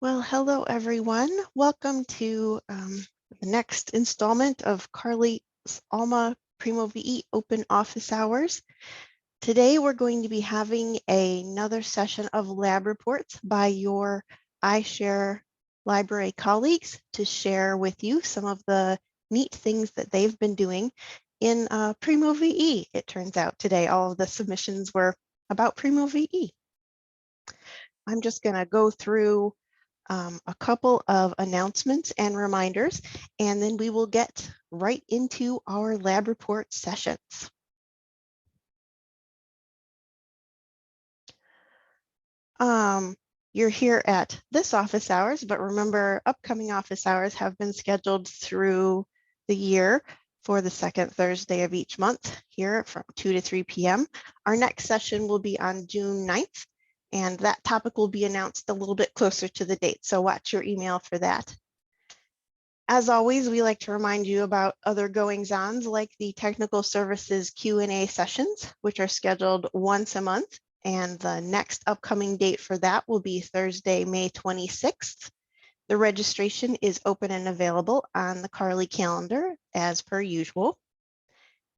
Well, hello everyone. Welcome to the next installment of Carly's Alma Primo VE Open Office Hours. Today we're going to be having another session of lab reports by your iShare library colleagues to share with you some of the neat things that they've been doing in Primo VE. It turns out today all of the submissions were about Primo VE. I'm just going to go through a couple of announcements and reminders, and then we will get right into our lab report sessions. You're here at this office hours, but remember upcoming office hours have been scheduled through the year for the second Thursday of each month here from 2 to 3 p.m. Our next session will be on June 9th. And that topic will be announced a little bit closer to the date, so watch your email for that. As always, we like to remind you about other goings-ons like the technical services Q&A sessions, which are scheduled once a month, and the next upcoming date for that will be Thursday, May 26th. The registration is open and available on the Carly calendar as per usual.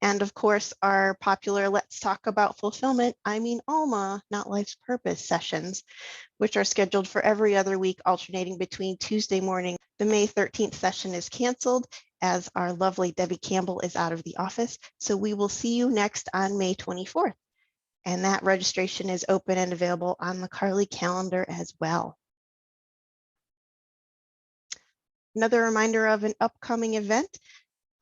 And of course, our popular Let's Talk About Fulfillment, I mean Alma, Not Life's Purpose sessions, which are scheduled for every other week, alternating between Tuesday morning. The May 13th session is canceled as our lovely Debbie Campbell is out of the office. So we will see you next on May 24th. And that registration is open and available on the Carly calendar as well. Another reminder of an upcoming event.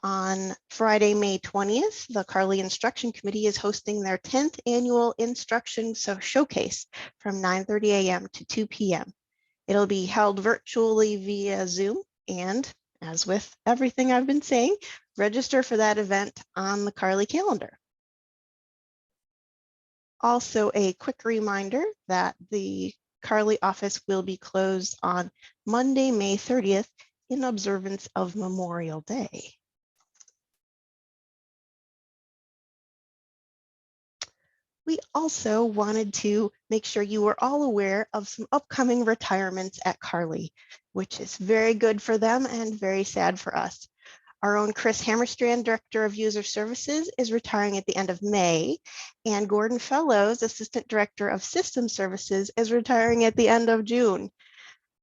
On Friday, May 20th, the Carly Instruction Committee is hosting their 10th annual Instruction Showcase from 9:30 a.m. to 2 p.m. It'll be held virtually via Zoom, and as with everything I've been saying, register for that event on the Carly calendar. Also, a quick reminder that the Carly office will be closed on Monday, May 30th in observance of Memorial Day. We also wanted to make sure you were all aware of some upcoming retirements at Carly, which is very good for them and very sad for us. Our own Chris Hammerstrand, Director of User Services, is retiring at the end of May, and Gordon Fellows, Assistant Director of System Services, is retiring at the end of June.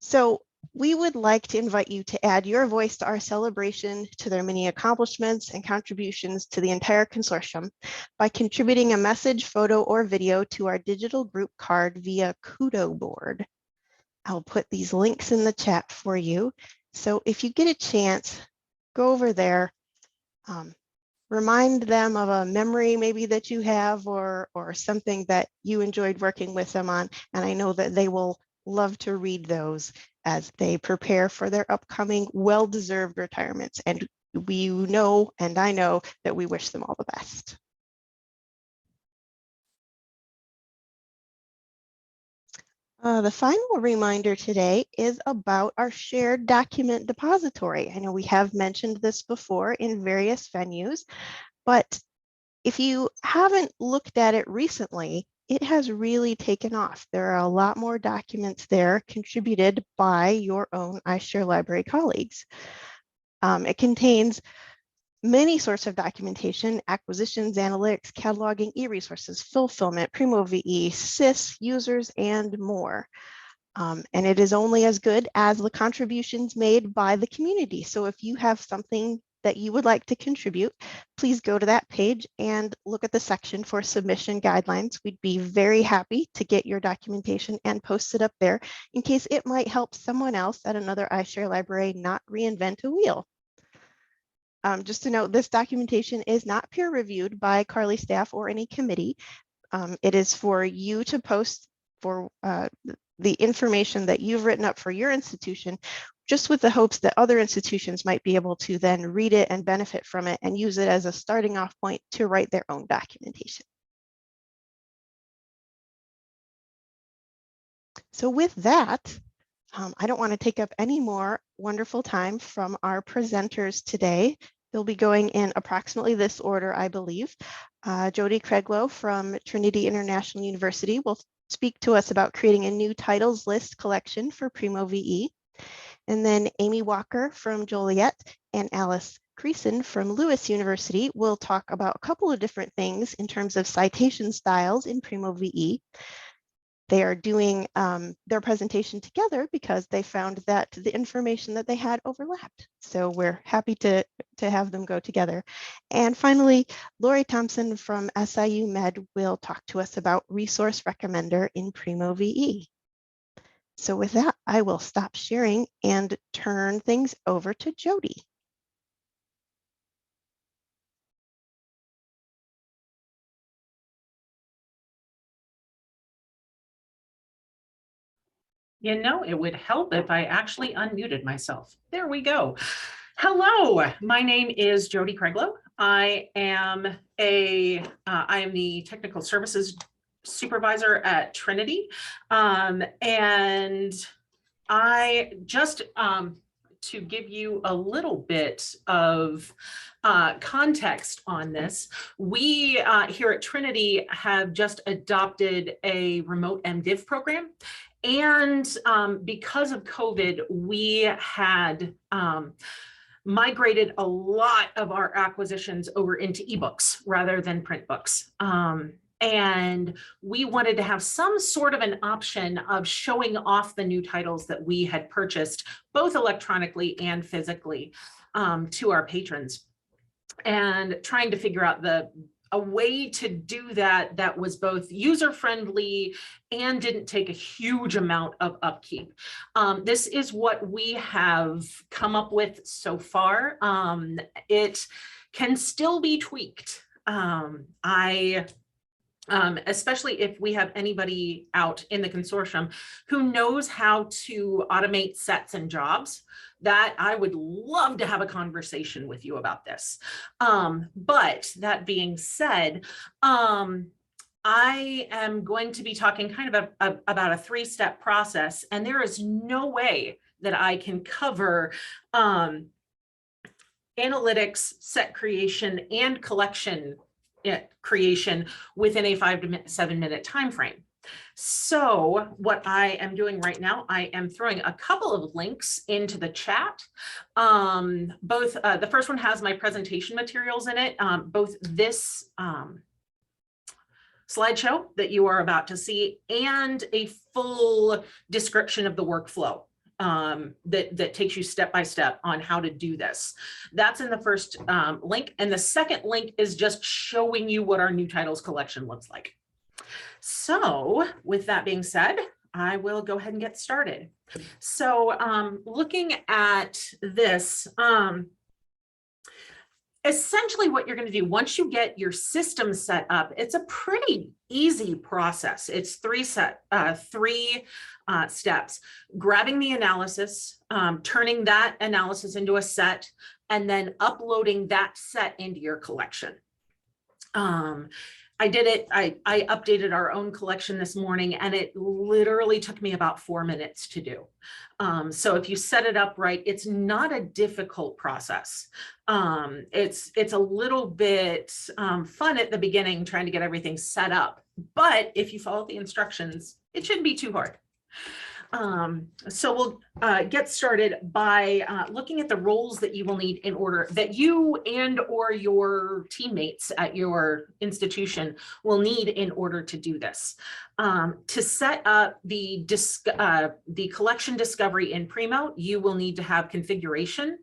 So we would like to invite you to add your voice to our celebration to their many accomplishments and contributions to the entire consortium by contributing a message, photo, or video to our digital group card via Kudo board. I'll put these links in the chat for you. So if you get a chance, go over there, remind them of a memory maybe that you have or something that you enjoyed working with them on. And I know that they will love to read those as they prepare for their upcoming well-deserved retirements. And we know, and I know, that we wish them all the best. The final reminder today is about our shared document depository. I know we have mentioned this before in various venues, but if you haven't looked at it recently, it has really taken off. There are a lot more documents there contributed by your own iShare library colleagues. It contains many sorts of documentation, acquisitions, analytics, cataloging, e-resources, fulfillment, Primo VE, SIS, users, and more. And it is only as good as the contributions made by the community. So if you have something that you would like to contribute, please go to that page and look at the section for submission guidelines. We'd be very happy to get your documentation and post it up there in case it might help someone else at another iShare library not reinvent a wheel. Just to note, this documentation is not peer reviewed by Carly staff or any committee. It is for you to post for the information that you've written up for your institution, just with the hopes that other institutions might be able to then read it and benefit from it and use it as a starting off point to write their own documentation. So with that, I don't want to take up any more wonderful time from our presenters today. They'll be going in approximately this order, I believe. Jody Craiglow from Trinity International University will speak to us about creating a new titles list collection for Primo VE. And then Amy Walker from Joliet and Alice Creason from Lewis University will talk about a couple of different things in terms of citation styles in Primo VE. They are doing their presentation together because they found that the information that they had overlapped. So we're happy to have them go together. And finally, Lori Thompson from SIU Med will talk to us about resource recommender in Primo VE. So with that, I will stop sharing and turn things over to Jody. You know, it would help if I actually unmuted myself. There we go. Hello, my name is Jody Craiglow. I am the technical services supervisor at Trinity. And I just, to give you a little bit of context on this, we here at Trinity have just adopted a remote MDiv program. And because of COVID, we had migrated a lot of our acquisitions over into ebooks rather than print books. And we wanted to have some sort of an option of showing off the new titles that we had purchased, both electronically and physically, to our patrons, and trying to figure out a way to do that that was both user-friendly and didn't take a huge amount of upkeep. This is what we have come up with so far. It can still be tweaked. Especially if we have anybody out in the consortium who knows how to automate sets and jobs, that I would love to have a conversation with you about this. But that being said, I am going to be talking kind of about a three-step process, and there is no way that I can cover analytics, set creation, and collection creation within a 5 to 7 minute time frame. So what I am doing right now, I am throwing a couple of links into the chat. The first one has my presentation materials in it, both this slideshow that you are about to see and a full description of the workflow that takes you step by step on how to do this. That's in the first link. And the second link is just showing you what our new titles collection looks like. So with that being said, I will go ahead and get started. So looking at this, essentially what you're going to do once you get your system set up, it's a pretty easy process. It's three steps: grabbing the analysis, turning that analysis into a set, and then uploading that set into your collection. I did it. I updated our own collection this morning, and it literally took me about 4 minutes to do. So if you set it up right, it's not a difficult process. It's a little bit fun at the beginning trying to get everything set up, but if you follow the instructions, it shouldn't be too hard. So we'll get started by looking at the roles that you will need in order that you and or your teammates at your institution will need in order to do this. To set up the collection discovery in Primo, you will need to have configuration,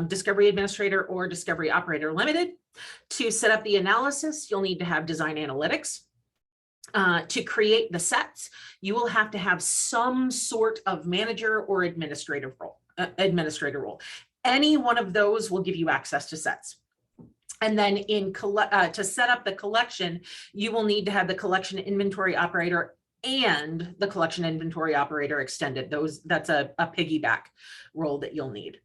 Discovery Administrator or Discovery Operator Limited. To set up the analysis, you'll need to have Design Analytics. To create the sets, you will have to have some sort of manager or administrator role. Any one of those will give you access to sets. And then to set up the collection, you will need to have the collection inventory operator and the collection inventory operator extended. That's a piggyback role that you'll need.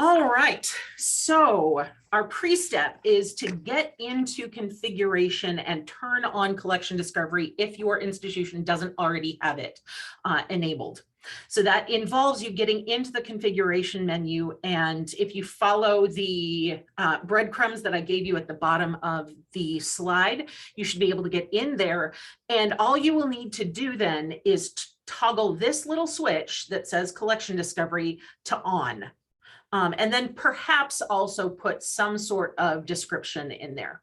All right, so our pre-step is to get into configuration and turn on collection discovery if your institution doesn't already have it enabled. So that involves you getting into the configuration menu. And if you follow the breadcrumbs that I gave you at the bottom of the slide, you should be able to get in there. And all you will need to do then is toggle this little switch that says collection discovery to on. And then perhaps also put some sort of description in there.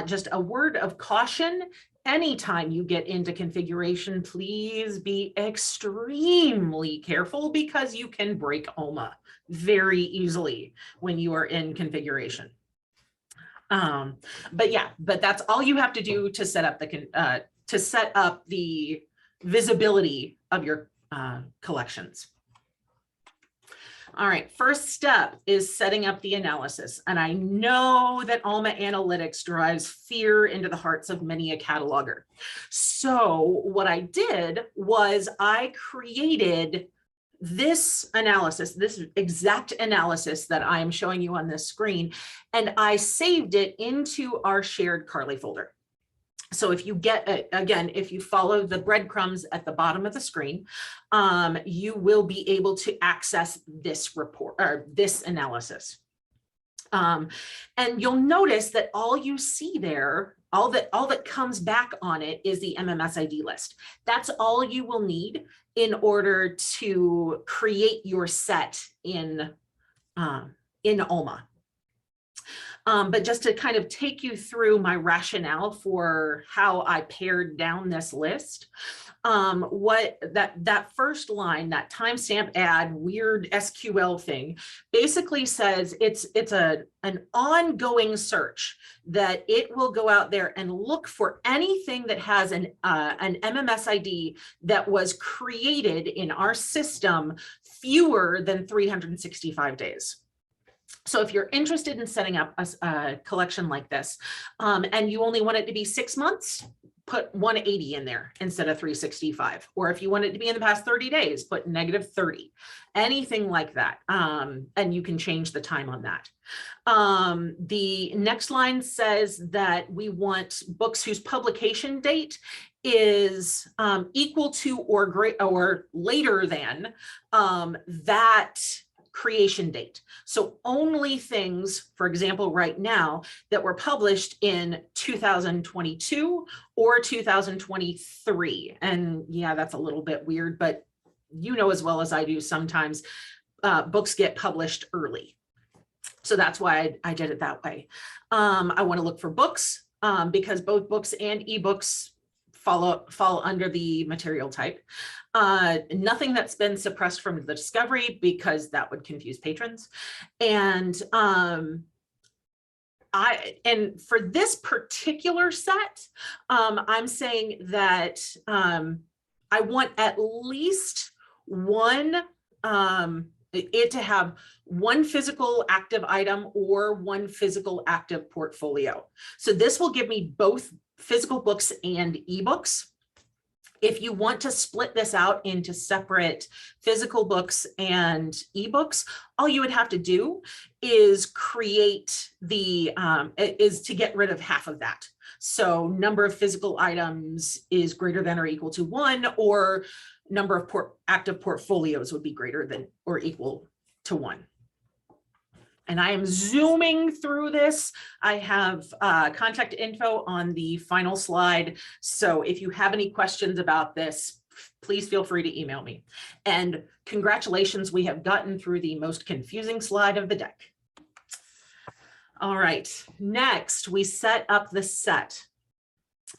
Just a word of caution. Anytime you get into configuration, please be extremely careful because you can break Alma very easily when you are in configuration. But that's all you have to do to set up the visibility of your collections. All right, first step is setting up the analysis. And I know that Alma Analytics drives fear into the hearts of many a cataloger. So what I did was I created this analysis, this exact analysis that I am showing you on this screen, and I saved it into our shared Carly folder. So if you get, again, if you follow the breadcrumbs at the bottom of the screen, you will be able to access this report or this analysis. And you'll notice that all you see there, all that comes back on it is the MMS ID list. That's all you will need in order to create your set in Alma. But just to kind of take you through my rationale for how I pared down this list, what that first line, that timestamp add weird SQL thing, basically says it's an ongoing search that it will go out there and look for anything that has an MMS ID that was created in our system fewer than 365 days. So if you're interested in setting up a collection like this, and you only want it to be 6 months, put 180 in there instead of 365. Or if you want it to be in the past 30 days, put -30, anything like that. And you can change the time on that. The next line says that we want books whose publication date is equal to or greater or later than that creation date. So only things, for example, right now that were published in 2022 or 2023. And yeah, that's a little bit weird, but you know as well as I do, sometimes books get published early. So that's why I did it that way. I want to look for books because both books and ebooks fall under the material type. Nothing that's been suppressed from the discovery because that would confuse patrons. And for this particular set, I'm saying that I want at least one, it to have one physical active item or one physical active portfolio. So this will give me both physical books and ebooks. If you want to split this out into separate physical books and ebooks, all you would have to do is create is to get rid of half of that. So number of physical items is greater than or equal to 1, or number of active portfolios would be greater than or equal to 1. And I am zooming through this. I have contact info on the final slide. So if you have any questions about this, please feel free to email me. And congratulations, we have gotten through the most confusing slide of the deck. All right, next we set up the set.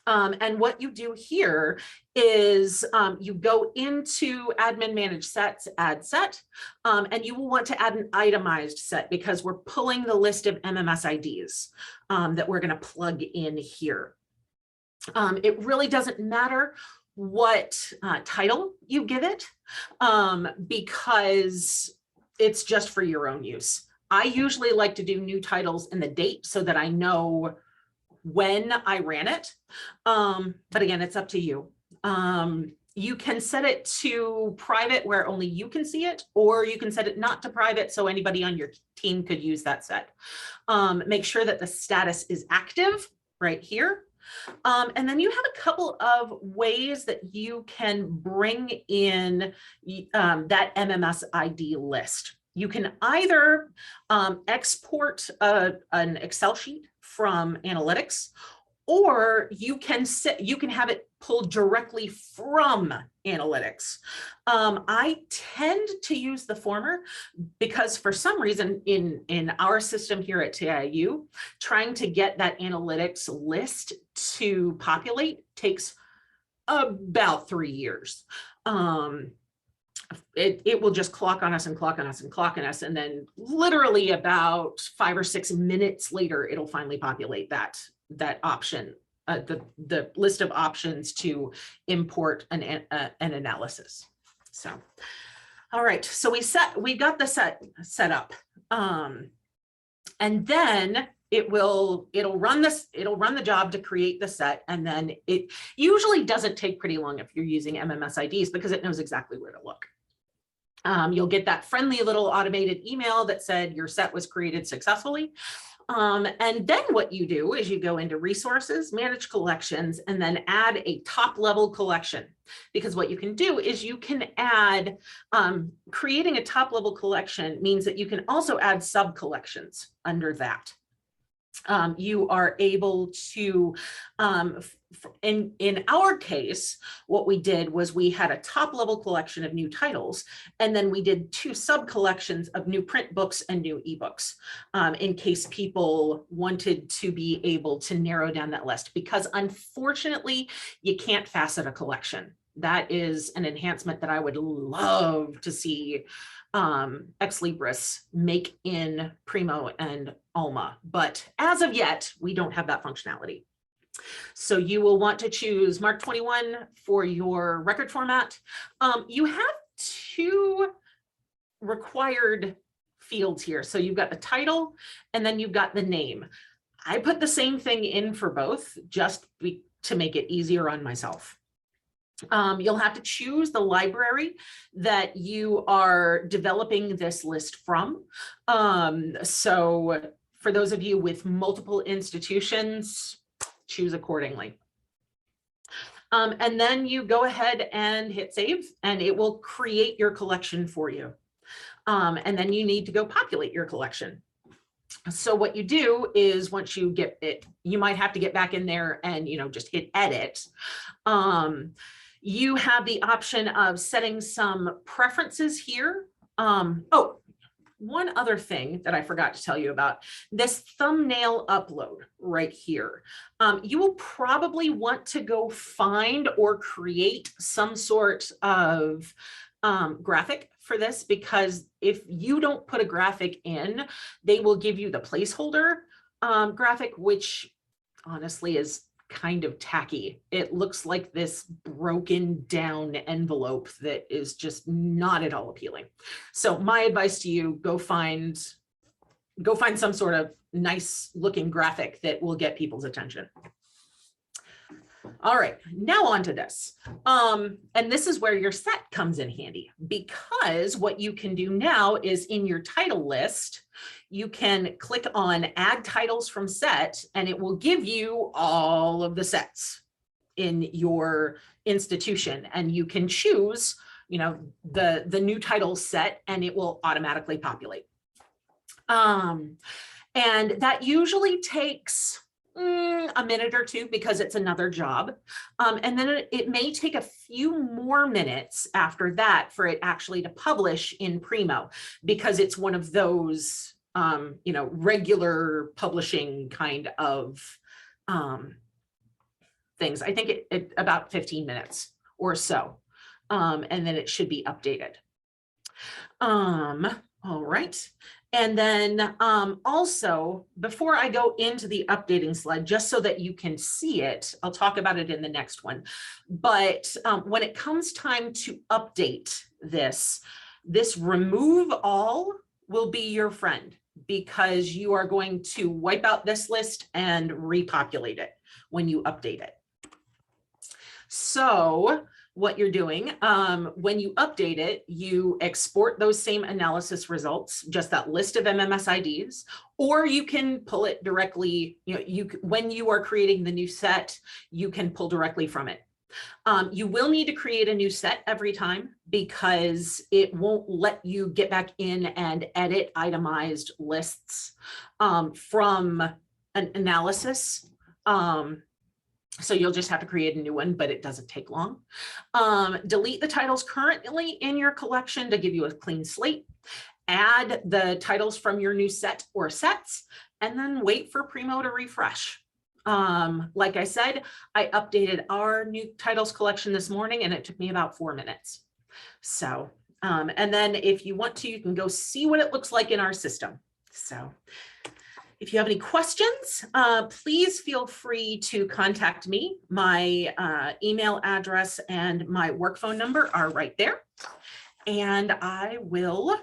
And what you do here is you go into admin manage sets, add set, and you will want to add an itemized set because we're pulling the list of MMS IDs that we're going to plug in here. It really doesn't matter what title you give it because it's just for your own use. I usually like to do new titles and the date so that I know when I ran it. But again, it's up to you. You can set it to private where only you can see it, or you can set it not to private so anybody on your team could use that set. Make sure that the status is active right here. And then you have a couple of ways that you can bring in that MMS ID list. You can either export an Excel sheet from analytics, or you can have it pulled directly from analytics. I tend to use the former because for some reason in our system here at TIU, trying to get that analytics list to populate takes about 3 years. It will just clock on us and clock on us and clock on us. And then literally about 5 or 6 minutes later, it'll finally populate that option, the list of options to import an analysis. So, all right, so we got the set up, and then it'll run the job to create the set, and then it usually doesn't take pretty long if you're using MMS IDs because it knows exactly where to look. You'll get that friendly little automated email that said your set was created successfully. And then what you do is you go into resources, manage collections, and then add a top level collection. Because what you can do is you can add, creating a top level collection means that you can also add sub collections under that. You are able to, in our case, what we did was we had a top level collection of new titles, and then we did 2 sub collections of new print books and new ebooks, in case people wanted to be able to narrow down that list, because unfortunately you can't facet a collection. That is an enhancement that I would love to see Ex Libris make in Primo and Alma, but as of yet, we don't have that functionality. So you will want to choose Mark 21 for your record format. You have 2 required fields here. So you've got the title and then you've got the name. I put the same thing in for both just to make it easier on myself. You'll have to choose the library that you are developing this list from. So for those of you with multiple institutions, choose accordingly. And then you go ahead and hit save, and it will create your collection for you. And then you need to go populate your collection. So what you do is once you get it, you might have to get back in there and, just hit edit. You have the option of setting some preferences here. Oh, one other thing that I forgot to tell you about, this thumbnail upload right here. You will probably want to go find or create some sort of graphic for this, because if you don't put a graphic in, they will give you the placeholder graphic, which honestly is kind of tacky. It looks like this broken down envelope that is just not at all appealing. So my advice to you, go find some sort of nice looking graphic that will get people's attention. All right, now on to this. And this is where your set comes in handy, because what you can do now is in your title list, you can click on add titles from set, and it will give you all of the sets in your institution. And you can choose, the new title set, and it will automatically populate. And that usually takes a minute or 2 because it's another job. And then it may take a few more minutes after that for it actually to publish in Primo, because it's one of those, regular publishing kind of things. I think it about 15 minutes or so. And then it should be updated. All right. And then also, before I go into the updating slide, just so that you can see it, I'll talk about it in the next one. But when it comes time to update this remove all will be your friend, because you are going to wipe out this list and repopulate it when you update it. So what you're doing, when you update it, you export those same analysis results, just that list of MMS IDs, or you can pull it directly, when you are creating the new set, you can pull directly from it. You will need to create a new set every time because it won't let you get back in and edit itemized lists from an analysis. So you'll just have to create a new one, but it doesn't take long. Delete the titles currently in your collection to give you a clean slate. Add the titles from your new set or sets, and then wait for Primo to refresh. Like I said, I updated our new titles collection this morning and it took me about 4 minutes. So, and then if you want to, you can go see what it looks like in our system. So if you have any questions, please feel free to contact me. My email address and my work phone number are right there. And I will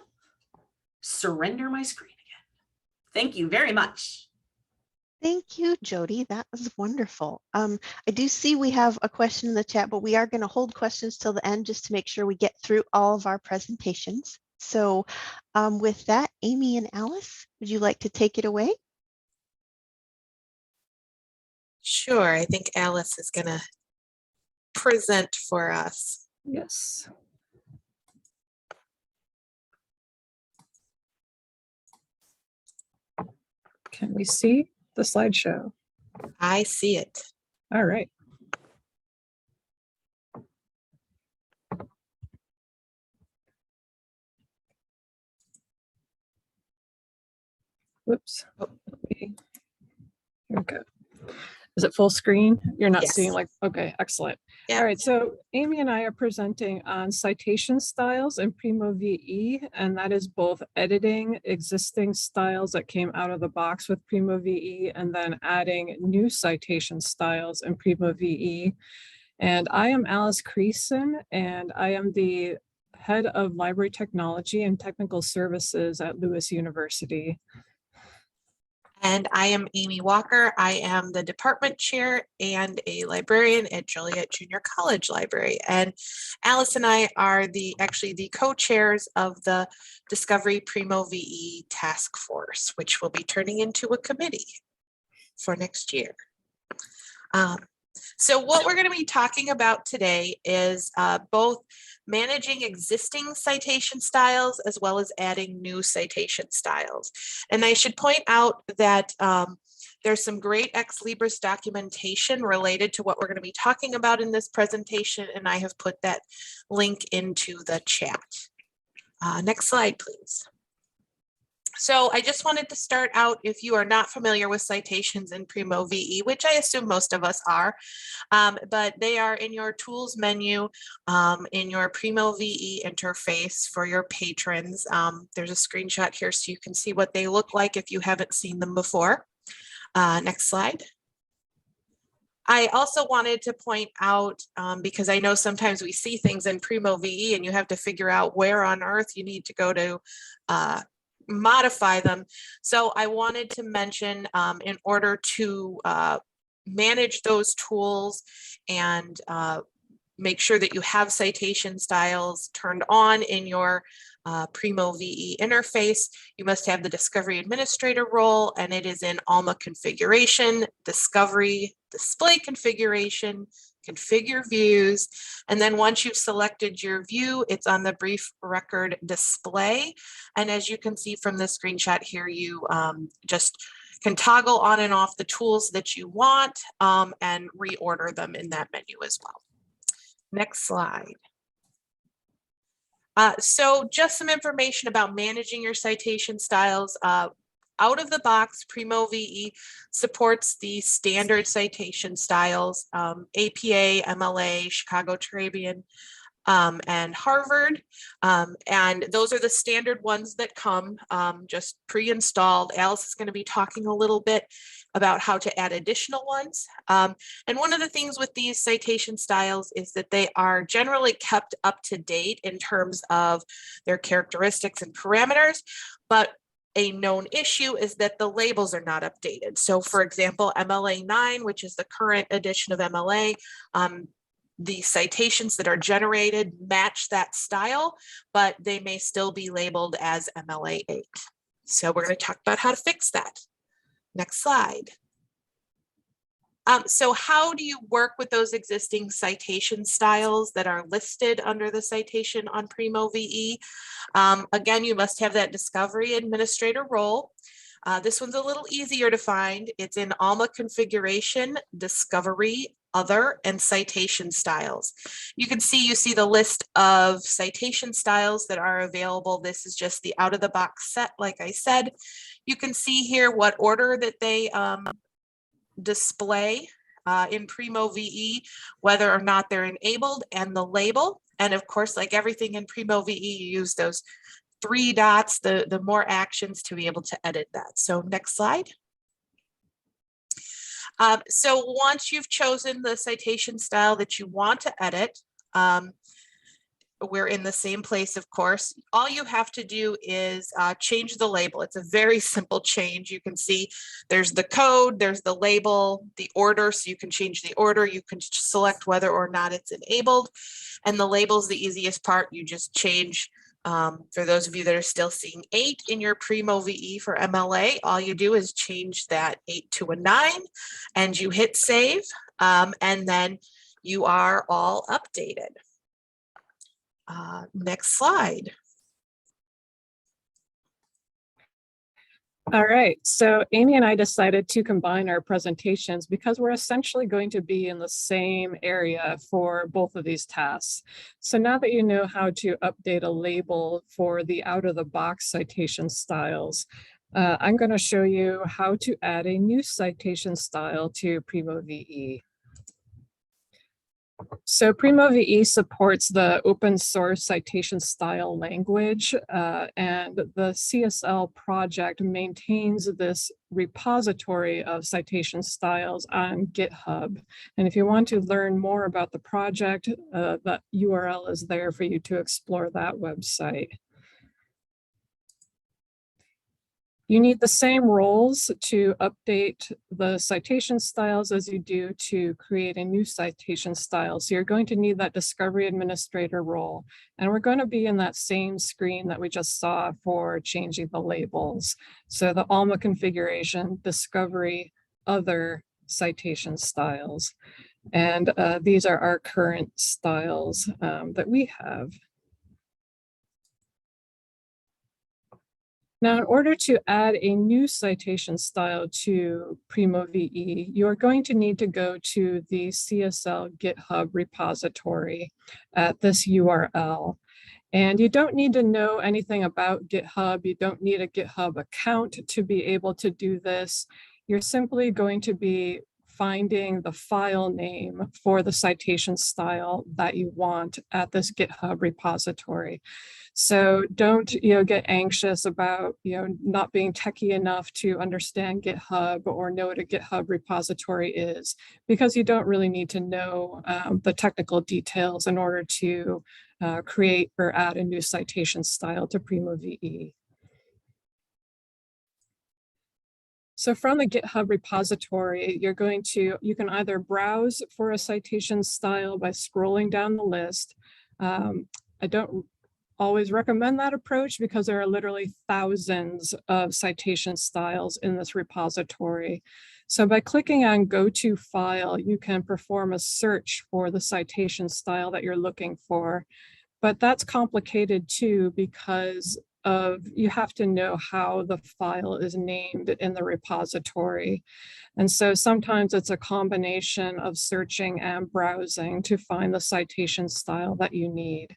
surrender my screen again. Thank you very much. Thank you, Jody. That was wonderful. I do see we have a question in the chat, but we are going to hold questions till the end just to make sure we get through all of our presentations. So with that, Amy and Alice, would you like to take it away? Sure, I think Alice is going to present for us. Yes. Can we see the slideshow? I see it. All right. Whoops. Oh. Here we go. Is it full screen? You're not Yes. seeing like, okay, excellent. Yeah. All right, so Amy and I are presenting on citation styles in Primo VE, and that is both editing existing styles that came out of the box with Primo VE and then adding new citation styles in Primo VE. And I am Alice Creason, and I am the head of library technology and technical services at Lewis University. And I am Amy Walker. I am the department chair and a librarian at Joliet Junior College Library. And Alice and I are actually the co-chairs of the Discovery Primo VE Task Force, which will be turning into a committee for next year. So what we're going to be talking about today is both managing existing citation styles as well as adding new citation styles. And I should point out that there's some great Ex Libris documentation related to what we're going to be talking about in this presentation, and I have put that link into the chat. Next slide, please. So I just wanted to start out, if you are not familiar with citations in Primo VE, which I assume most of us are, but they are in your tools menu in your Primo VE interface for your patrons. There's a screenshot here so you can see what they look like if you haven't seen them before. Next slide. I also wanted to point out, because I know sometimes we see things in Primo VE and you have to figure out where on earth you need to go to modify them. So I wanted to mention in order to manage those tools and make sure that you have citation styles turned on in your Primo VE interface, you must have the Discovery Administrator role, and it is in Alma Configuration, Discovery, Display Configuration, Configure Views, and then once you've selected your view, it's on the Brief Record Display. And as you can see from the screenshot here, you just can toggle on and off the tools that you want and reorder them in that menu as well. Next slide. So just some information about managing your citation styles. Out of the box, Primo VE supports the standard citation styles, APA, MLA, Chicago Tribune, and Harvard. And those are the standard ones that come just pre-installed. Alice is going to be talking a little bit about how to add additional ones. And one of the things with these citation styles is that they are generally kept up to date in terms of their characteristics and parameters, but a known issue is that the labels are not updated. So for example, MLA 9, which is the current edition of MLA, the citations that are generated match that style, but they may still be labeled as MLA 8. So we're going to talk about how to fix that. Next slide. So how do you work with those existing citation styles that are listed under the citation on Primo VE? Again, you must have that discovery administrator role. This one's a little easier to find. It's in Alma configuration, discovery, other, and citation styles. You can see, you see the list of citation styles that are available. This is just the out of the box set, like I said. You can see here what order that they display in Primo VE, whether or not they're enabled, and the label. And of course, like everything in Primo VE, you use those 3 dots, the more actions to be able to edit that. So next slide. So once you've chosen the citation style that you want to edit, we're in the same place, of course. All you have to do is change the label. It's a very simple change. You can see there's the code, there's the label, the order, so you can change the order. You can select whether or not it's enabled. And the label is the easiest part. You just change, for those of you that are still seeing 8 in your Primo VE for MLA, all you do is change that 8 to a 9 and you hit save, and then you are all updated. Next slide. All right, so Amy and I decided to combine our presentations because we're essentially going to be in the same area for both of these tasks. So now that you know how to update a label for the out-of-the-box citation styles, I'm going to show you how to add a new citation style to Primo VE. So Primo VE supports the open source citation style language, and the CSL project maintains this repository of citation styles on GitHub. And if you want to learn more about the project, the URL is there for you to explore that website. You need the same roles to update the citation styles as you do to create a new citation style. So you're going to need that discovery administrator role. And we're going to be in that same screen that we just saw for changing the labels. So the Alma configuration, discovery, other citation styles. And these are our current styles that we have. Now, in order to add a new citation style to Primo VE, you're going to need to go to the CSL GitHub repository at this URL. And you don't need to know anything about GitHub. You don't need a GitHub account to be able to do this. You're simply going to be finding the file name for the citation style that you want at this GitHub repository. So don't get anxious about not being techie enough to understand GitHub or know what a GitHub repository is, because you don't really need to know the technical details in order to create or add a new citation style to Primo VE. So from the GitHub repository, you can either browse for a citation style by scrolling down the list. I don't always recommend that approach because there are literally thousands of citation styles in this repository. So by clicking on Go to File, you can perform a search for the citation style that you're looking for. But that's complicated too because you have to know how the file is named in the repository. And so sometimes it's a combination of searching and browsing to find the citation style that you need.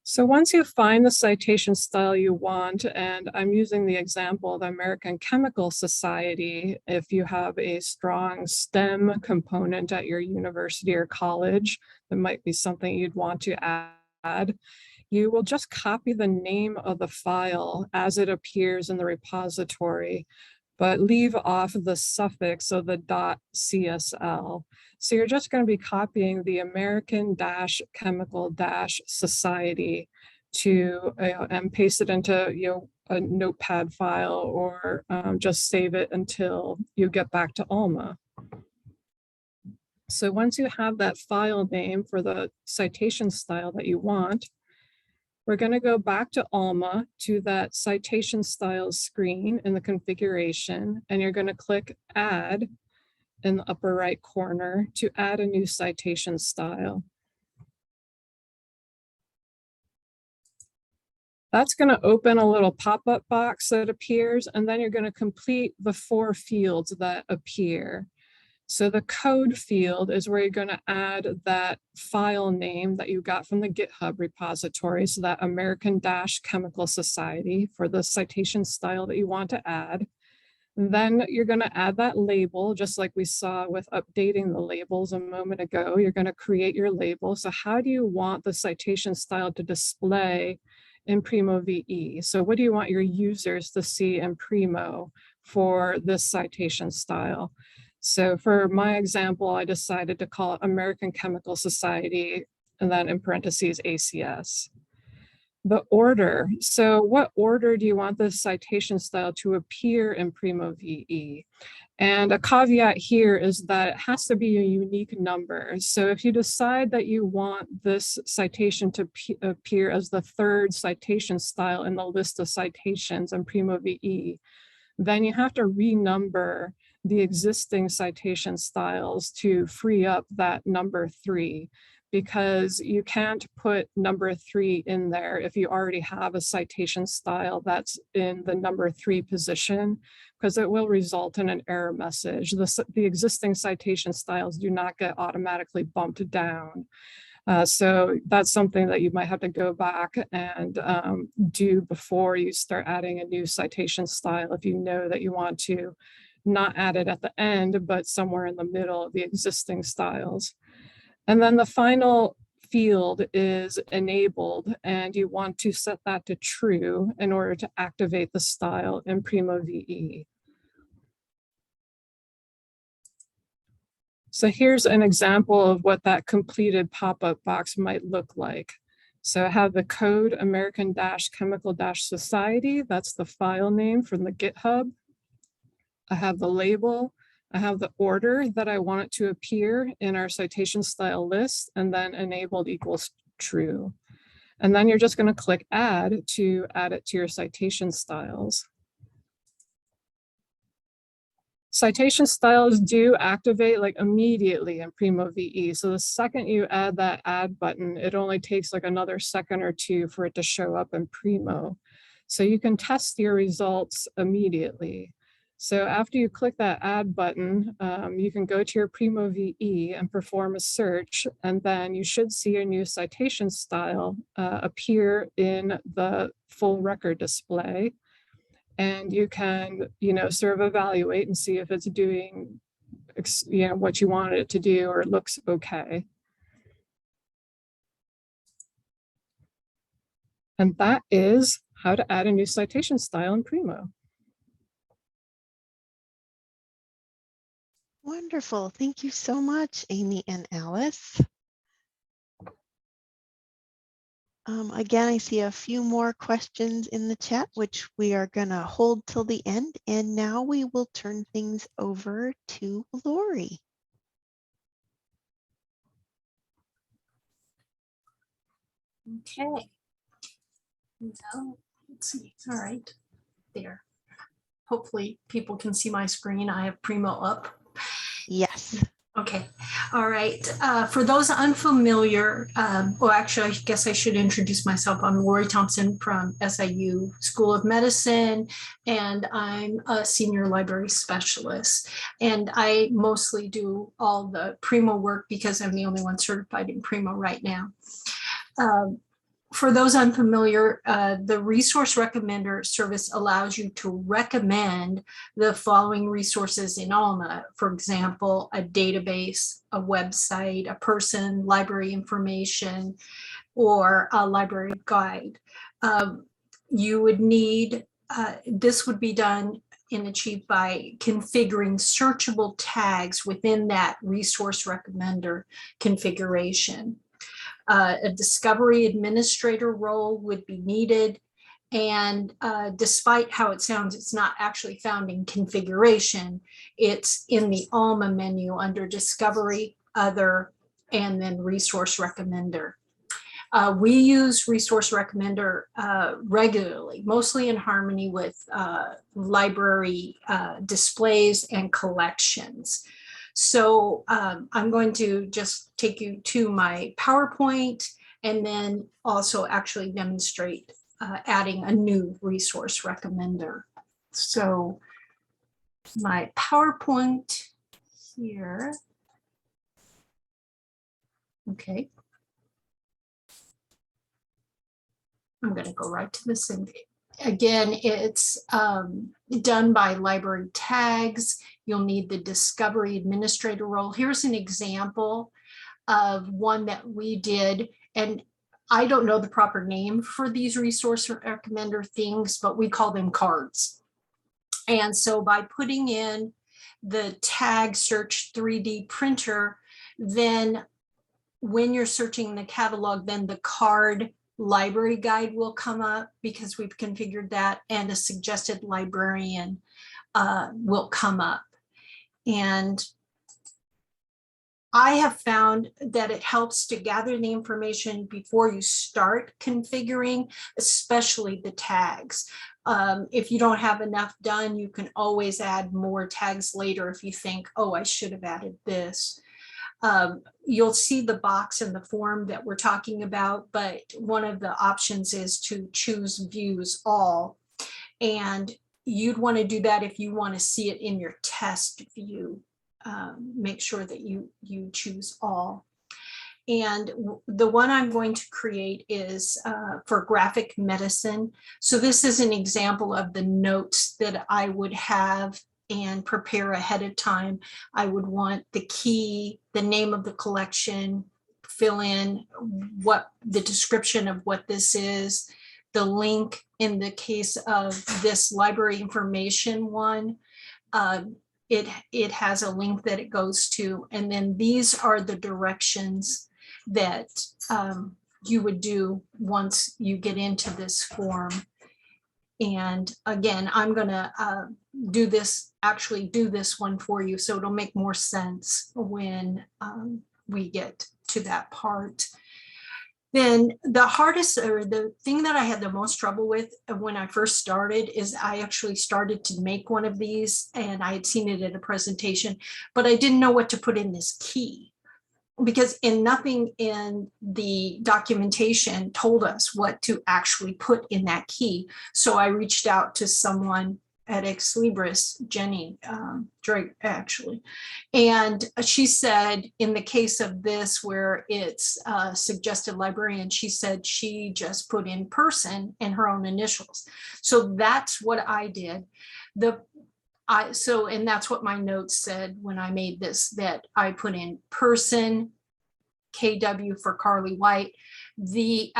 So once you find the citation style you want, and I'm using the example of the American Chemical Society, if you have a strong STEM component at your university or college, that might be something you'd want to add. You will just copy the name of the file as it appears in the repository. but leave off the suffix of the .csl. So you're just going to be copying the American-Chemical-Society to and paste it into a notepad file, or just save it until you get back to Alma. So once you have that file name for the citation style that you want, we're going to go back to Alma to that citation styles screen in the configuration, and you're going to click Add in the upper right corner to add a new citation style. That's going to open a little pop-up box that appears, and then you're going to complete the 4 fields that appear. So the code field is where you're going to add that file name that you got from the GitHub repository, so that American-Chemical Society for the citation style that you want to add. And then you're going to add that label, just like we saw with updating the labels a moment ago. You're going to create your label. So how do you want the citation style to display in Primo VE? So what do you want your users to see in Primo for this citation style? So for my example, I decided to call it American Chemical Society, and then in parentheses, ACS. The order. So what order do you want the citation style to appear in Primo VE? And a caveat here is that it has to be a unique number. So if you decide that you want this citation to appear as the 3rd citation style in the list of citations in Primo VE, then you have to renumber the existing citation styles to free up that number 3, because you can't put number 3 in there if you already have a citation style that's in the number 3 position, because it will result in an error message. The existing citation styles do not get automatically bumped down. So that's something that you might have to go back and do before you start adding a new citation style, if you know that you want to not add it at the end, but somewhere in the middle of the existing styles. And then the final field is enabled, and you want to set that to true in order to activate the style in Primo VE. So here's an example of what that completed pop-up box might look like. So I have the code American-Chemical-Society, that's the file name from the GitHub. I have the label, I have the order that I want it to appear in our citation style list, and then enabled equals true. And then you're just going to click add to add it to your citation styles. Citation styles do activate like immediately in Primo VE. So the second you add that add button, it only takes like another second or 2 for it to show up in Primo. So you can test your results immediately. So after you click that add button, you can go to your Primo VE and perform a search, and then you should see a new citation style appear in the full record display. And you can, sort of evaluate and see if it's doing, what you wanted it to do, or it looks okay. And that is how to add a new citation style in Primo. Wonderful. Thank you so much, Amy and Alice. Again, I see a few more questions in the chat, which we are going to hold till the end. And now we will turn things over to Lori. Okay. So let's see. All right. There. Hopefully people can see my screen. I have Primo up. Yes. Okay. All right. For those unfamiliar, well, actually, I guess I should introduce myself. I'm Lori Thompson from SIU School of Medicine, and I'm a senior library specialist. And I mostly do all the Primo work because I'm the only one certified in Primo right now. For those unfamiliar, the resource recommender service allows you to recommend the following resources in Alma. For example, a database, a website, a person, library information, or a library guide. You would need, this would be done and achieved by configuring searchable tags within that resource recommender configuration. A discovery administrator role would be needed. And despite how it sounds, it's not actually found in configuration. It's in the Alma menu under Discovery, Other, and then Resource Recommender. We use Resource Recommender regularly, mostly in harmony with library displays and collections. So I'm going to just take you to my PowerPoint and then also actually demonstrate adding a new resource recommender. So my PowerPoint here. Okay. I'm going to go right to this. And again, it's done by library tags. You'll need the discovery administrator role. Here's an example of one that we did. And I don't know the proper name for these resource recommender things, but we call them cards. And so by putting in the tag search 3D printer, then when you're searching the catalog, then the card library guide will come up because we've configured that, and a suggested librarian will come up. And I have found that it helps to gather the information before you start configuring, especially the tags. If you don't have enough done, you can always add more tags later if you think, oh, I should have added this. You'll see the box in the form that we're talking about, but one of the options is to choose views all. And you'd want to do that if you want to see it in your test view. Make sure that you choose all. And the one I'm going to create is for graphic medicine. So this is an example of the notes that I would have and prepare ahead of time. I would want the key, the name of the collection, fill in what the description of what this is, the link in the case of this library information one. It has a link that it goes to, and then these are the directions that you would do once you get into this form. And again, I'm gonna do this one for you, so it'll make more sense when we get to that part. Then the hardest, or the thing that I had the most trouble with when I first started, is I actually started to make one of these, and I had seen it at a presentation, but I didn't know what to put in this key, because nothing in the documentation told us what to actually put in that key. So I reached out to someone at Ex Libris, Jenny Drake, actually. And she said, in the case of this, where it's suggested librarian, she said she just put in person and her own initials. So that's what I did. And that's what my notes said when I made this, that I put in person, KW for Carly White. The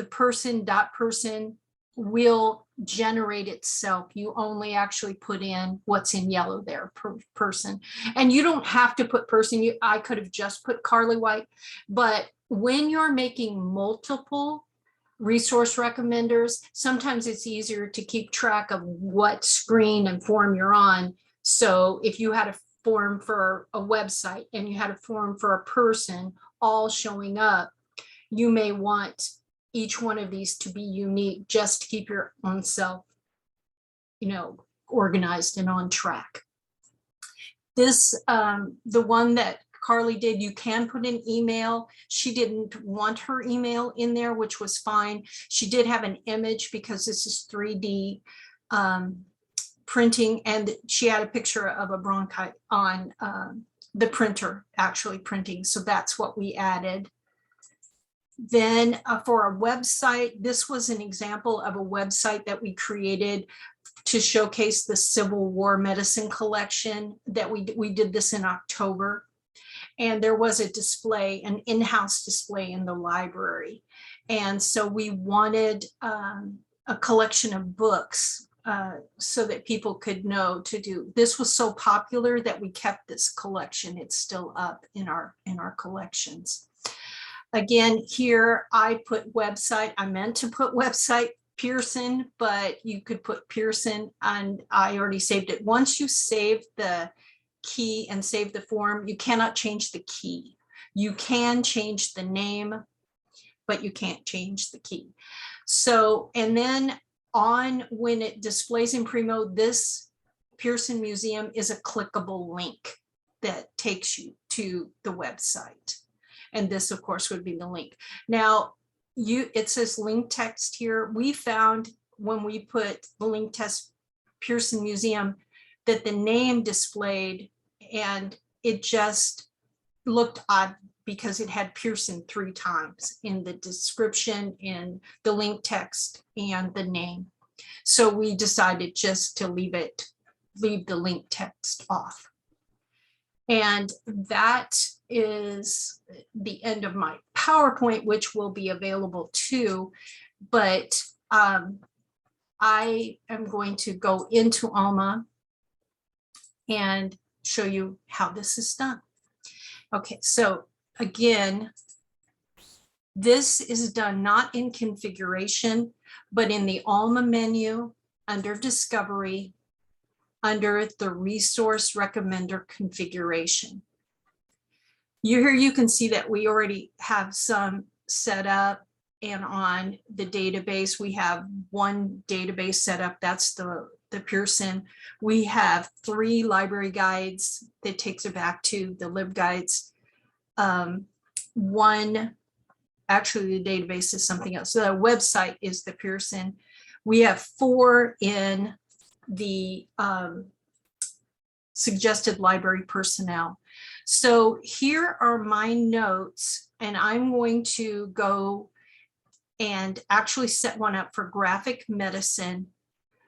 person will generate itself. You only actually put in what's in yellow there, person. And you don't have to put person. I could have just put Carly White, but when you're making multiple resource recommenders, sometimes it's easier to keep track of what screen and form you're on. So if you had a form for a website and you had a form for a person all showing up, you may want each one of these to be unique, just to keep your own self, organized and on track. This, the one that Carly did, you can put an email. She didn't want her email in there, which was fine. She did have an image because this is 3D printing, and she had a picture of a bronchi on the printer actually printing. So that's what we added. Then for a website, this was an example of a website that we created to showcase the Civil War medicine collection that we did this in October. And there was a display, an in-house display in the library. And so we wanted a collection of books so that people could know to do. This was so popular that we kept this collection. It's still up in our collections. Again, here I put website. I meant to put website Pearson, but you could put Pearson, and I already saved it. Once you save the key and save the form, you cannot change the key. You can change the name, but you can't change the key. So, and then on when it displays in Primo, this Pearson Museum is a clickable link that takes you to the website. And this, of course, would be the link. Now, it says link text here. We found when we put the link text Pearson Museum that the name displayed, and it just looked odd because it had Pearson 3 times in the description, in the link text, and the name. So we decided just to leave the link text off. And that is the end of my PowerPoint, which will be available too. But I am going to go into Alma and show you how this is done. Okay, so again, this is done not in configuration, but in the Alma menu under Discovery, under the Resource Recommender configuration. Here you can see that we already have some set up, and on the database, we have one database set up. That's the Pearson. We have 3 library guides that takes it back to the LibGuides. One, actually the database is something else. So the website is the Pearson. We have 4 in the suggested library personnel. So here are my notes, and I'm going to go and actually set one up for graphic medicine.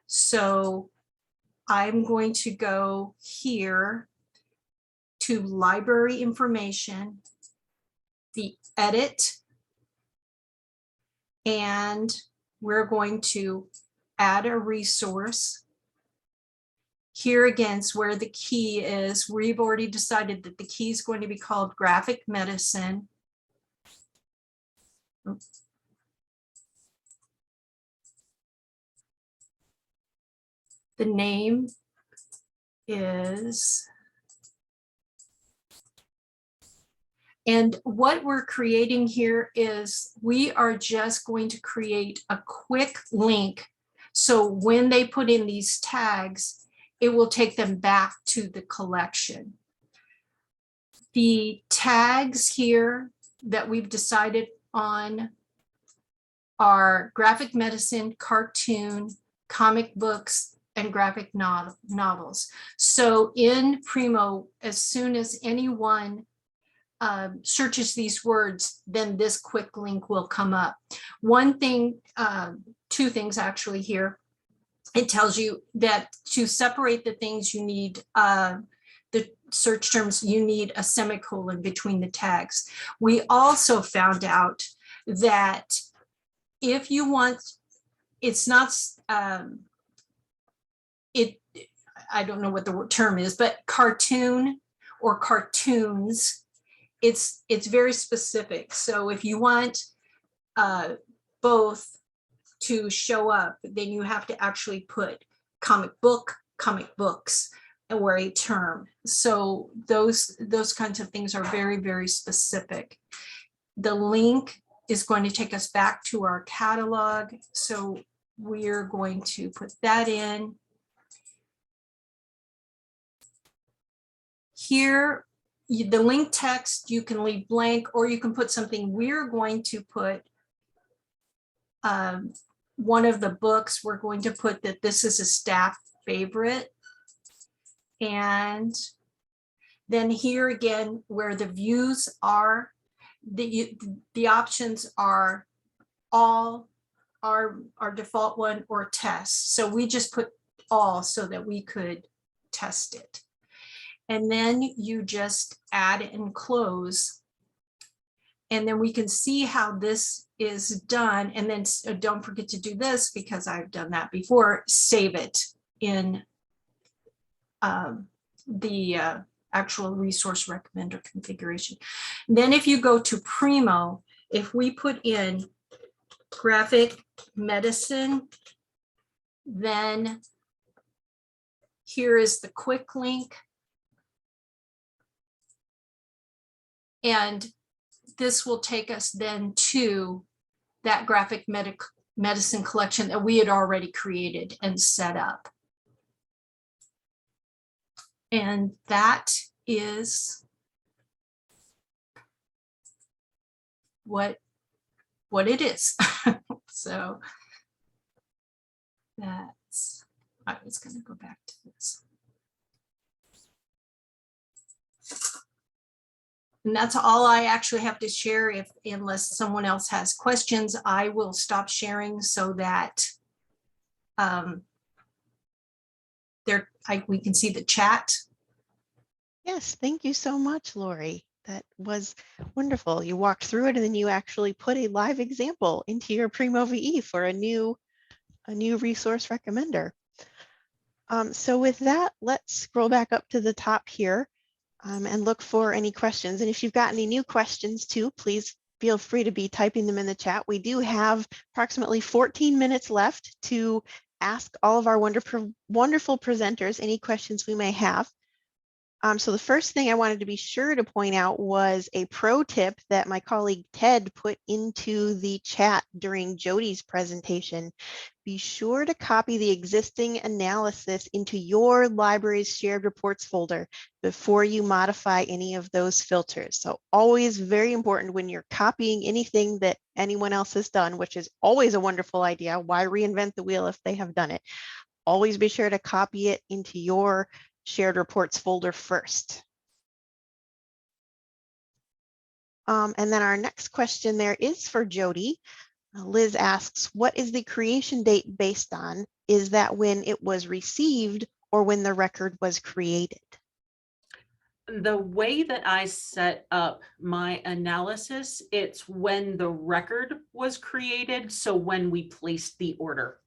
So I'm going to go here to library information, the edit, and we're going to add a resource. Here again is where the key is. We've already decided that the key is going to be called graphic medicine. The name is, and what we're creating here is we are just going to create a quick link. So when they put in these tags, it will take them back to the collection. The tags here that we've decided on are graphic medicine, cartoon, comic books, and graphic novels. So in Primo, as soon as anyone searches these words, then this quick link will come up. One thing, 2 things actually here. It tells you that to separate the things you need, the search terms, you need a semicolon between the tags. We also found out that if you want, it's not, I don't know what the term is, but cartoon or cartoons, it's very specific. So if you want both to show up, then you have to actually put comic books, or a term. So those kinds of things are very, very specific. The link is going to take us back to our catalog. So we're going to put that in. Here, the link text, you can leave blank, or you can put something. We're going to put one of the books, we're going to put that this is a staff favorite. And then here again, where the views are, the options are all our default one or test. So we just put all so that we could test it. And then you just add and close. And then we can see how this is done, and then don't forget to do this because I've done that before, save it in the actual resource recommender configuration. Then if you go to Primo, if we put in graphic medicine, then here is the quick link. And this will take us then to that graphic medicine collection that we had already created and set up. And that is what it is. So that's, I was going to go back to this. And that's all I actually have to share. Unless someone else has questions, I will stop sharing so that we can see the chat. Yes, thank you so much, Lori. That was wonderful. You walked through it and then you actually put a live example into your Primo VE for a new resource recommender. So with that, let's scroll back up to the top here and look for any questions. And if you've got any new questions too, please feel free to be typing them in the chat. We do have approximately 14 minutes left to ask all of our wonderful presenters any questions we may have. So the first thing I wanted to be sure to point out was a pro tip that my colleague Ted put into the chat during Jody's presentation. Be sure to copy the existing analysis into your library's shared reports folder before you modify any of those filters. So always very important when you're copying anything that anyone else has done, which is always a wonderful idea. Why reinvent the wheel if they have done it? Always be sure to copy it into your shared reports folder first. And then our next question there is for Jody. Liz asks, what is the creation date based on? Is that when it was received or when the record was created? The way that I set up my analysis, it's when the record was created. So when we placed the order.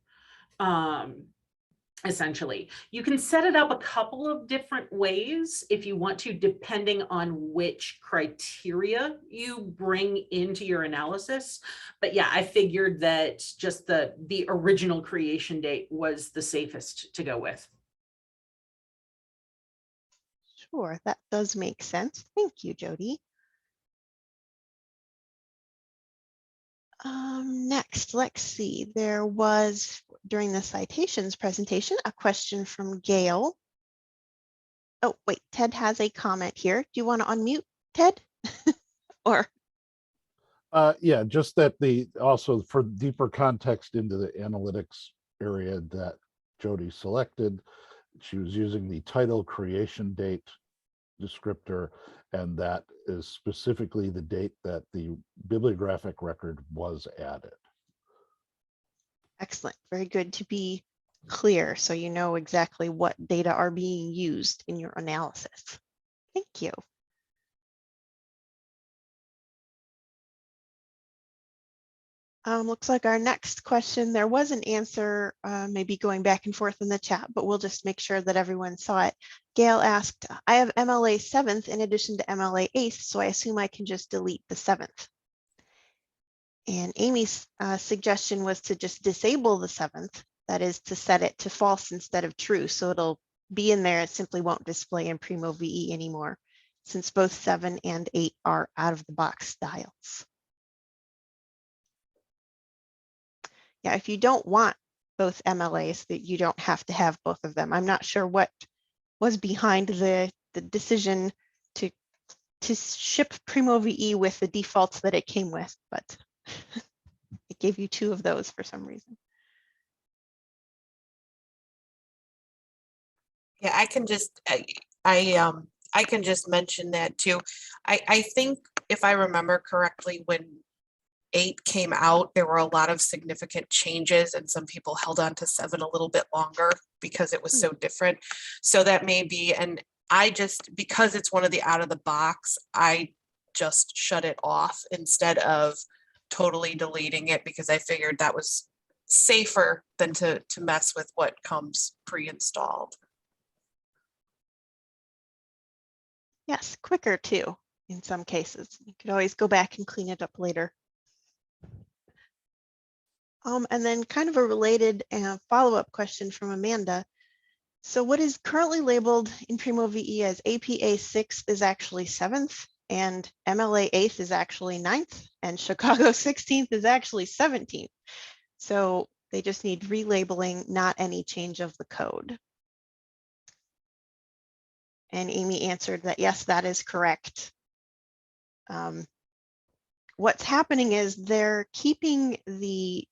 Essentially, you can set it up a couple of different ways if you want to, depending on which criteria you bring into your analysis. But yeah, I figured that just the original creation date was the safest to go with. Sure, that does make sense. Thank you, Jody. Next, let's see. There was, during the citations presentation, a question from Gail. Oh, wait, Ted has a comment here. Do you want to unmute, Ted? Or? Yeah, just that also for deeper context into the analytics area that Jody selected, she was using the title creation date descriptor, and that is specifically the date that the bibliographic record was added. Excellent. Very good to be clear so you know exactly what data are being used in your analysis. Thank you. Looks like our next question, there was an answer, maybe going back and forth in the chat, but we'll just make sure that everyone saw it. Gail asked, I have MLA 7th in addition to MLA 8th, so I assume I can just delete the 7th. And Amy's suggestion was to just disable the 7th, that is to set it to false instead of true. So it'll be in there, it simply won't display in Primo VE anymore, since both 7 and 8 are out of the box styles. Yeah, if you don't want both MLAs, that you don't have to have both of them. I'm not sure what was behind the decision to ship Primo VE with the defaults that it came with, but it gave you 2 of those for some reason. Yeah, I can just I can just mention that too. I think if I remember correctly, when 8 came out, there were a lot of significant changes and some people held on to 7 a little bit longer because it was so different. So that may be, and I just, because it's one of the out of the box, I just shut it off instead of totally deleting it because I figured that was safer than to mess with what comes pre-installed. Yes, quicker too, in some cases. You could always go back and clean it up later. And then kind of a related follow-up question from Amanda. So what is currently labeled in Primo VE as APA 6th is actually 7th, and MLA 8th is actually 9th, and Chicago 16th is actually 17th. So they just need relabeling, not any change of the code. And Amy answered that, yes, that is correct. What's happening is they're keeping the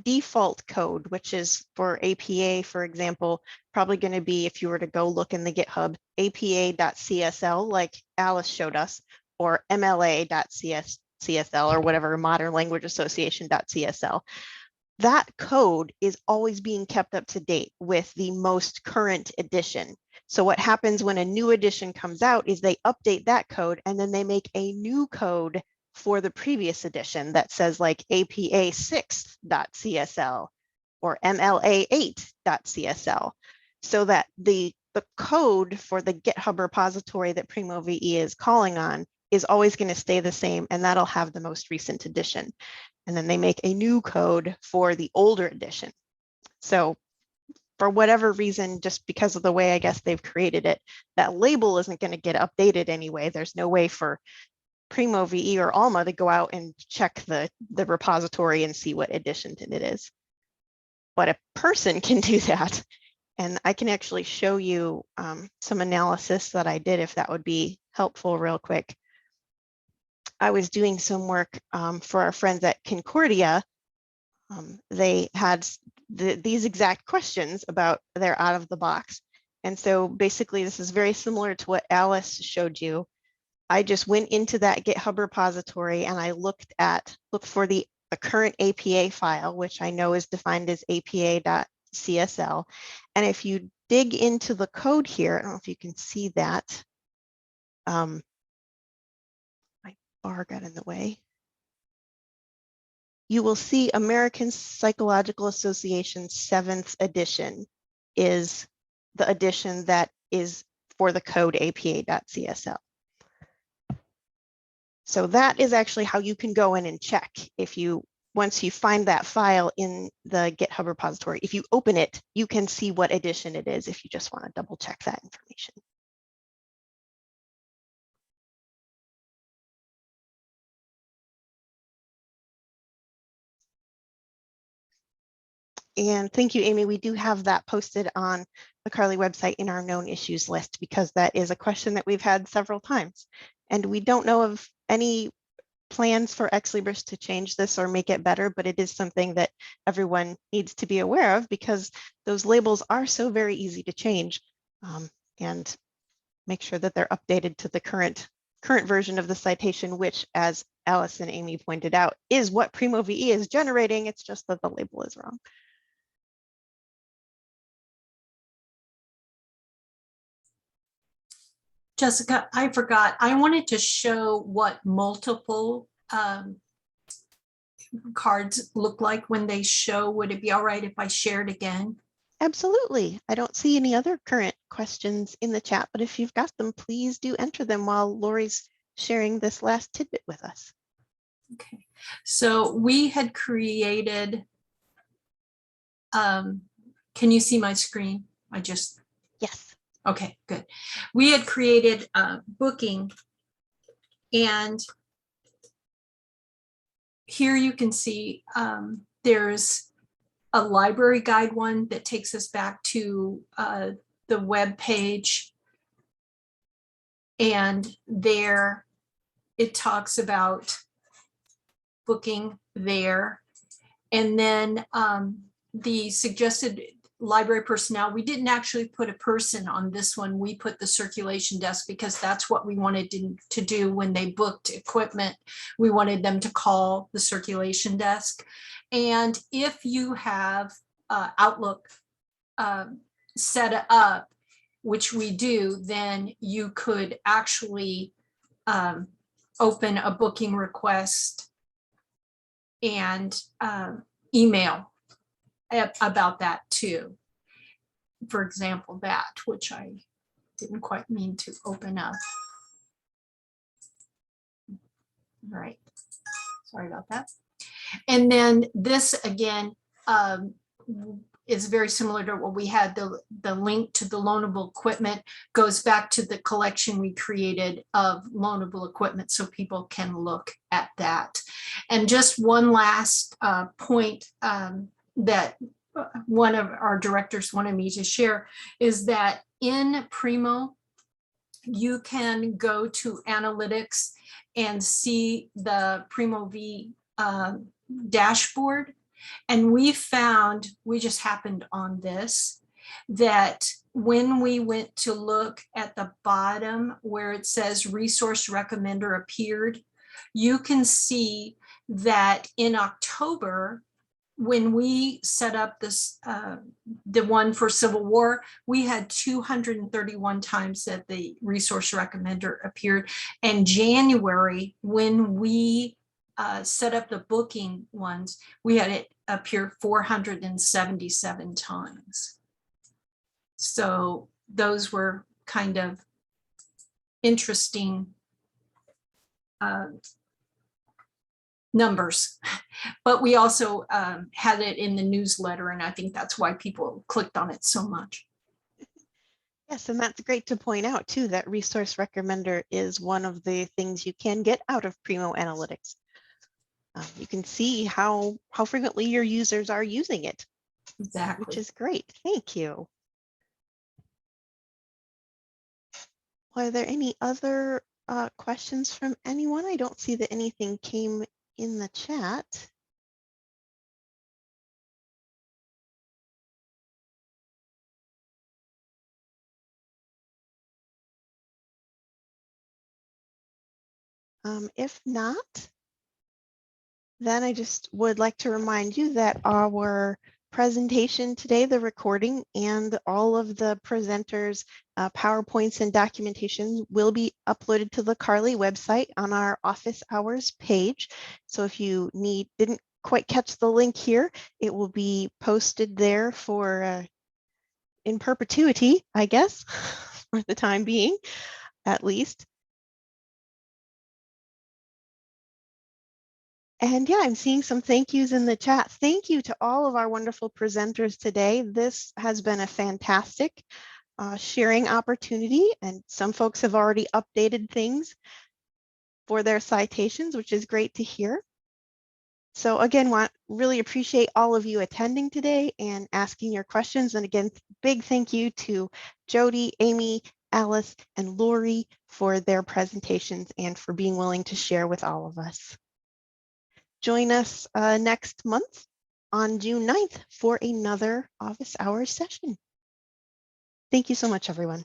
default code, which is for APA, for example, probably going to be, if you were to go look in the GitHub, apa.csl, like Alice showed us, or mla.csl, or whatever, Modern Language Association.csl. That code is always being kept up to date with the most current edition. So what happens when a new edition comes out is they update that code, and then they make a new code for the previous edition that says like APA 6.csl or MLA 8.csl, so that the code for the GitHub repository that Primo VE is calling on is always going to stay the same, and that'll have the most recent edition. And then they make a new code for the older edition. So for whatever reason, just because of the way I guess they've created it, that label isn't going to get updated anyway. There's no way for Primo VE or Alma to go out and check the repository and see what edition it is. But a person can do that. And I can actually show you some analysis that I did, if that would be helpful real quick. I was doing some work for our friends at Concordia. They had these exact questions about their out of the box. And so basically this is very similar to what Alice showed you. I just went into that GitHub repository and I looked for the current APA file, which I know is defined as apa.csl. And if you dig into the code here, I don't know if you can see that. My bar got in the way. You will see American Psychological Association 7th edition is the edition that is for the code apa.csl. So that is actually how you can go in and check. Once you find that file in the GitHub repository, if you open it, you can see what edition it is if you just want to double check that information. And thank you, Amy. We do have that posted on the Carly website in our known issues list, because that is a question that we've had several times. And we don't know of any plans for Ex Libris to change this or make it better, but it is something that everyone needs to be aware of, because those labels are so very easy to change, and make sure that they're updated to the current version of the citation, which, as Alice and Amy pointed out, is what Primo VE is generating. It's just that the label is wrong. Jessica, I forgot. I wanted to show what multiple cards look like when they show. Would it be all right if I shared again? Absolutely. I don't see any other current questions in the chat, but if you've got them, please do enter them while Lori's sharing this last tidbit with us. Okay, so we had created, can you see my screen? Yes. Okay, good. We had created a booking, and here you can see there's a library guide one that takes us back to the web page, and there it talks about booking there. And then the suggested library personnel, we didn't actually put a person on this one. We put the circulation desk because that's what we wanted to do when they booked equipment. We wanted them to call the circulation desk. And if you have Outlook set up, which we do, then you could actually open a booking request and email about that too. For example, that, which I didn't quite mean to open up. All right, sorry about that. And then this again is very similar to what we had. The link to the loanable equipment goes back to the collection we created of loanable equipment so people can look at that. And just one last point that one of our directors wanted me to share is that in Primo, you can go to analytics and see the Primo VE dashboard. And we found, we just happened on this, that when we went to look at the bottom where it says resource recommender appeared, you can see that in October, when we set up this, the one for Civil War, we had 231 times that the resource recommender appeared. And January, when we set up the booking ones, we had it appear 477 times. So those were kind of interesting numbers, but we also had it in the newsletter, and I think that's why people clicked on it so much. Yes, and that's great to point out too, that resource recommender is one of the things you can get out of Primo Analytics. You can see how frequently your users are using it, Exactly. which is great. Thank you. Are there any other questions from anyone? I don't see that anything came in the chat. If not, then I just would like to remind you that our presentation today, the recording, and all of the presenters' PowerPoints and documentation will be uploaded to the Carly website on our office hours page. So if you didn't quite catch the link here, it will be posted there for in perpetuity, I guess, for the time being, at least. And yeah, I'm seeing some thank yous in the chat. Thank you to all of our wonderful presenters today. This has been a fantastic sharing opportunity, and some folks have already updated things for their citations, which is great to hear. So again, really appreciate all of you attending today and asking your questions. And again, big thank you to Jody, Amy, Alice, and Lori for their presentations and for being willing to share with all of us. Join us next month on June 9th for another office hours session. Thank you so much, everyone.